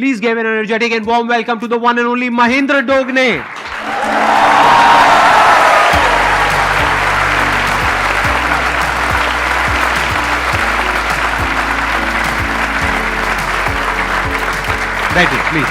Please give an energetic and warm welcome to the one and only Mahindra Dogne. Please,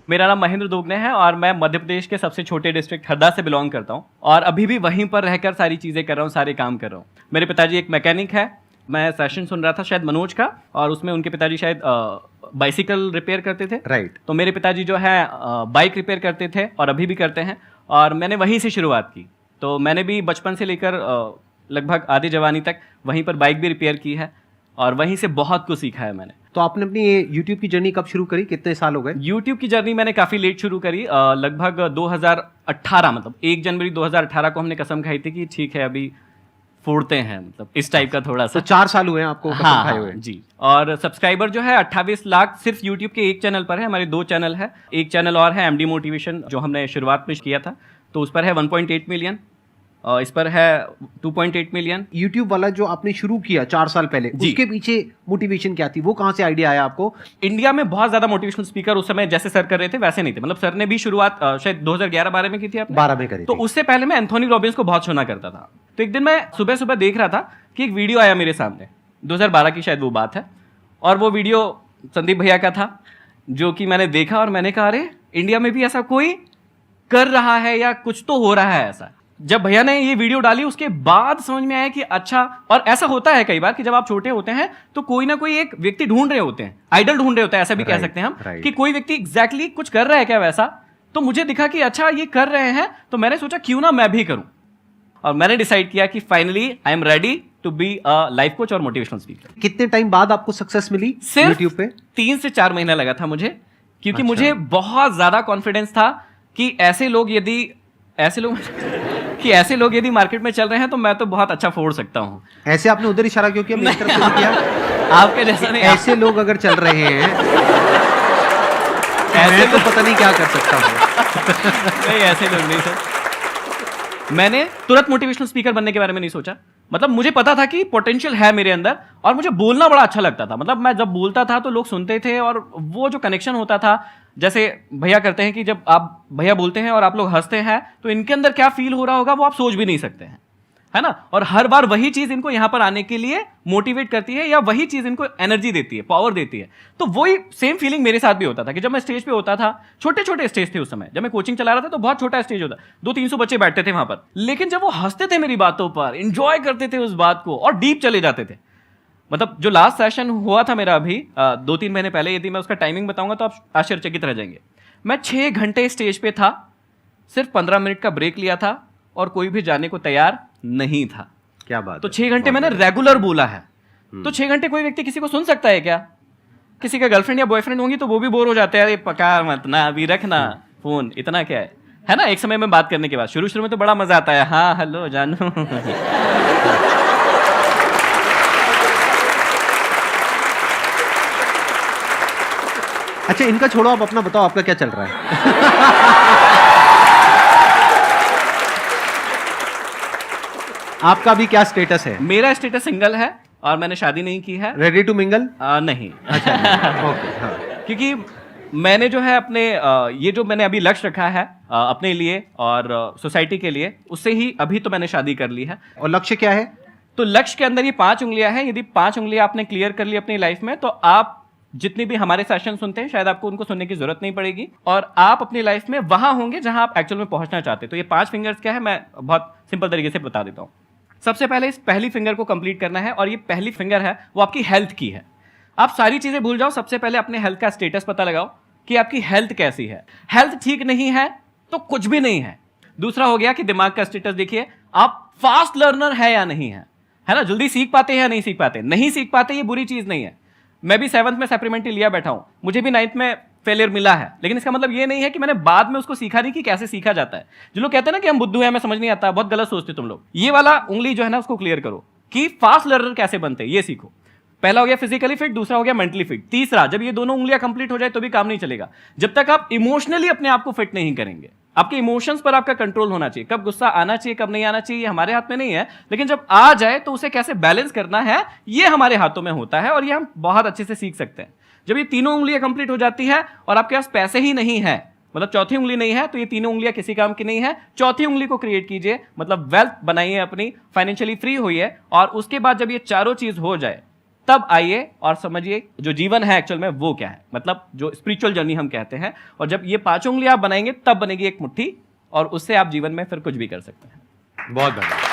मेरा नाम महेंद्र दोगने है और मैं मध्य प्रदेश के सबसे छोटे डिस्ट्रिक्ट हरदा से बिलोंग करता हूँ और अभी भी वहीं पर रहकर सारी चीज़ें कर रहा हूँ, सारे काम कर रहा हूँ। मेरे पिताजी एक मैकेनिक है। मैं सेशन सुन रहा था शायद मनोज का, और उसमें उनके पिताजी शायद बाइसिकल रिपेयर करते थे। राइट। तो मेरे पिताजी जो है बाइक रिपेयर करते थे और अभी भी करते हैं, और मैंने वहीं से शुरुआत की। तो मैंने भी बचपन से लेकर लगभग आधी जवानी तक वहीं पर बाइक भी रिपेयर की है और वहीं से बहुत कुछ सीखा है मैंने। तो आपने अपनी ये YouTube की जर्नी कब शुरू करी, कितने साल हो गए? YouTube की जर्नी मैंने काफ़ी लेट शुरू करी, लगभग 2018, मतलब 1 जनवरी 2018 को हमने कसम खाई थी कि ठीक है अभी फोड़ते हैं, मतलब इस टाइप का थोड़ा सा। तो 4 साल हुए हैं आपको कसम खाए हुए? जी। और सब्सक्राइबर जो है 28 लाख सिर्फ YouTube के एक चैनल पर है। हमारे 2 चैनल है, एक चैनल और है MD मोटिवेशन जो हमने शुरुआत में किया था, तो उस पर है 1.8 मिलियन, इस पर है 2.8 मिलियन। YouTube वाला जो आपने शुरू किया 4 साल पहले, उसके पीछे मोटिवेशन क्या थी, वो कहाँ से आइडिया आया आपको? इंडिया में बहुत ज्यादा मोटिवेशनल स्पीकर उस समय जैसे सर कर रहे थे वैसे नहीं थे। मतलब सर ने भी शुरुआत शायद 2011-12 में की थी आपने? 12 में करी तो थी। उससे पहले मैं एंथोनी रॉबिन्स को बहुत सुना करता था। तो एक दिन मैं सुबह सुबह देख रहा था कि एक वीडियो आया मेरे सामने, 2012 की शायद वो बात है, और वो वीडियो संदीप भैया का था, जो कि मैंने देखा और मैंने कहा अरे इंडिया में भी ऐसा कोई कर रहा है या कुछ तो हो रहा है ऐसा। जब भैया ने ये वीडियो डाली उसके बाद समझ में आया कि अच्छा, और ऐसा होता है कई बार कि जब आप छोटे होते हैं तो कोई ना कोई एक व्यक्ति ढूंढ रहे होते हैं, आइडल ढूंढ रहे होते हैं, ऐसा भी कह सकते हैं हम कि कोई व्यक्ति एग्जैक्टली कुछ कर रहा है क्या वैसा। तो मुझे दिखा कि अच्छा ये कर रहे हैं, तो मैंने सोचा क्यों ना मैं भी करूं, और मैंने डिसाइड किया कि finally I am ready to be a life coach और मोटिवेशनल स्पीकर। कितने टाइम बाद आपको सक्सेस मिली सिर्फ YouTube पे? 3 से 4 महीना लगा था मुझे, क्योंकि अच्छा। मुझे बहुत ज्यादा कॉन्फिडेंस था कि ऐसे लोग यदि मार्केट में चल रहे हैं तो मैं तो बहुत अच्छा फोड़ सकता हूँ। ऐसे आपने उधर इशारा क्यों किया, मेरी तरफ से किया? आपके जैसा नहीं। ऐसे लोग अगर चल रहे हैं ऐसे तो पता नहीं क्या कर सकता हूँ। नहीं, ऐसे लोग नहीं सर। मैंने तुरंत मोटिवेशनल स्पीकर बनने के बारे में नहीं सोचा। मतलब मुझे पता था कि पोटेंशियल है मेरे अंदर, और मुझे बोलना बड़ा अच्छा लगता था। मतलब मैं जब बोलता था तो लोग सुनते थे, और वो जो कनेक्शन होता था, जैसे भैया करते हैं कि जब आप भैया बोलते हैं और आप लोग हंसते हैं तो इनके अंदर क्या फील हो रहा होगा वो आप सोच भी नहीं सकते हैं, है ना। और हर बार वही चीज इनको यहां पर आने के लिए मोटिवेट करती है, या वही चीज इनको एनर्जी देती है, पावर देती है। तो वही सेम फीलिंग मेरे साथ भी होता था कि जब मैं स्टेज पे होता था, छोटे छोटे स्टेज थे उस समय, जब मैं कोचिंग चला रहा था तो बहुत छोटा स्टेज होता, 200-300 बच्चे बैठते थे वहां पर, लेकिन जब वो हंसते थे मेरी बातों पर, इंजॉय करते थे उस बात को और डीप चले जाते थे। मतलब जो लास्ट सेशन हुआ था मेरा अभी 2-3 महीने पहले, यदि मैं उसका टाइमिंग बताऊंगा तो आप आश्चर्यचकित रह जाएंगे। मैं 6 घंटे स्टेज पे था, सिर्फ 15 मिनट का ब्रेक लिया था और कोई भी जाने को तैयार नहीं था। क्या बात। तो 6 घंटे मैंने रेगुलर बोला है। तो 6 घंटे कोई व्यक्ति किसी को सुन सकता है क्या? किसी का गर्लफ्रेंड या बॉयफ्रेंड होंगी तो वो भी बोर हो जाते हैं, अरे पका मत ना, अभी रखना फोन, इतना क्या है ना। एक समय में बात करने के बाद शुरू में तो बड़ा मजा आता है, हाँ हेलो जानू। अच्छा, इनका छोड़ो, आप अपना बताओ, आपका क्या चल रहा है? आपका भी क्या स्टेटस है? मेरा स्टेटस सिंगल है और मैंने शादी नहीं की है। Ready to mingle? नहीं। अच्छा, ओके, हाँ। क्योंकि मैंने जो है अपने ये जो मैंने अभी लक्ष्य रखा है अपने लिए और सोसाइटी के लिए, उससे ही अभी तो मैंने शादी कर ली है। और लक्ष्य क्या है? तो लक्ष्य के अंदर ये 5 उंगलियां हैं। यदि 5 उंगलियां आपने क्लियर कर ली अपनी लाइफ में, तो आप जितनी भी हमारे सेशन सुनते हैं शायद आपको उनको सुनने की जरूरत नहीं पड़ेगी, और आप अपनी लाइफ में वहां होंगे जहां आप एक्चुअल में पहुंचना चाहते हैं। तो ये 5 फिंगर्स क्या है, मैं बहुत सिंपल तरीके से बता देता हूं। सबसे पहले इस पहली फिंगर को कंप्लीट करना है, और ये पहली फिंगर है वो आपकी हेल्थ की है। आप सारी चीजें भूल जाओ, सबसे पहले अपने हेल्थ का स्टेटस पता लगाओ कि आपकी हेल्थ कैसी है। हेल्थ ठीक नहीं है तो कुछ भी नहीं है। दूसरा हो गया कि दिमाग का स्टेटस देखिए, आप फास्ट लर्नर है या नहीं है ना, जल्दी सीख पाते हैं या नहीं सीख पाते। नहीं सीख पाते ये बुरी चीज नहीं है। मैं भी 7th में सप्लीमेंट्री लिया बैठा हूं, मुझे भी 9th में फेलियर मिला है, लेकिन इसका मतलब ये नहीं है कि मैंने बाद में उसको सीखा नहीं कि कैसे सीखा जाता है। जो लोग कहते हैं ना कि हम बुद्धू हैं, हमें समझ नहीं आता, बहुत गलत सोचते तुम लोग। ये वाला उंगली जो है ना उसको क्लियर करो कि फास्ट लर्नर कैसे बनते हैं, ये सीखो। पहला हो गया फिजिकली फिट, दूसरा हो गया मेंटली फिट, तीसरा जब ये दोनों उंगलियां कंप्लीट हो जाए तो भी काम नहीं चलेगा जब तक आप इमोशनली अपने आप को फिट नहीं करेंगे। आपके इमोशंस पर आपका कंट्रोल होना चाहिए, कब गुस्सा आना चाहिए कब नहीं आना चाहिए हमारे हाथ में नहीं है, लेकिन जब आ जाए तो उसे कैसे बैलेंस करना है ये हमारे हाथों में होता है और ये हम बहुत अच्छे से सीख सकते हैं। जब ये तीनों उंगलियां कंप्लीट हो जाती है और आपके पास पैसे ही नहीं है, मतलब चौथी उंगली नहीं है, तो ये तीनों उंगलियां किसी काम की नहीं है, चौथी उंगली को क्रिएट कीजिए, मतलब वेल्थ बनाइए अपनी, फाइनेंशियली फ्री होइए, और उसके बाद जब ये चारों चीज हो जाए तब आइए और समझिए जो जीवन है एक्चुअल में वो क्या है, मतलब जो स्पिरिचुअल जर्नी हम कहते हैं। और जब ये पांचों उंगलियां आप बनाएंगे तब बनेगी एक मुट्ठी, और उससे आप जीवन में फिर कुछ भी कर सकते हैं। बहुत बढ़िया।